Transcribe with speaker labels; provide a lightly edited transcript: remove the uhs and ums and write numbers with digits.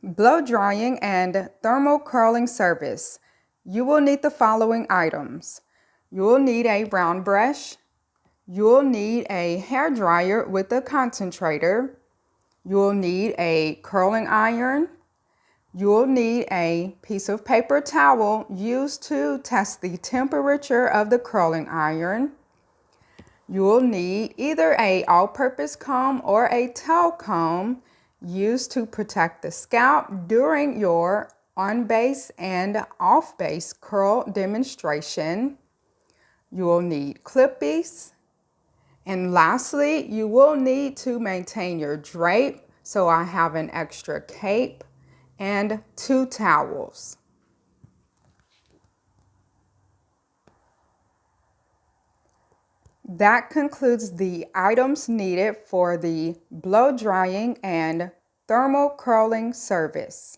Speaker 1: Blow drying and thermal curling service. You will need the following items. You will need a round brush. You will need a hair dryer with a concentrator. You will need a curling iron. You will need a piece of paper towel used to test the temperature of the curling iron. You will need either an all-purpose comb or a tail comb used to protect the scalp during your on-base and off-base curl demonstration. You will need clippies. And lastly, you will need to maintain your drape. So I have an extra cape and 2 towels. That concludes the items needed for the blow drying and thermal curling service.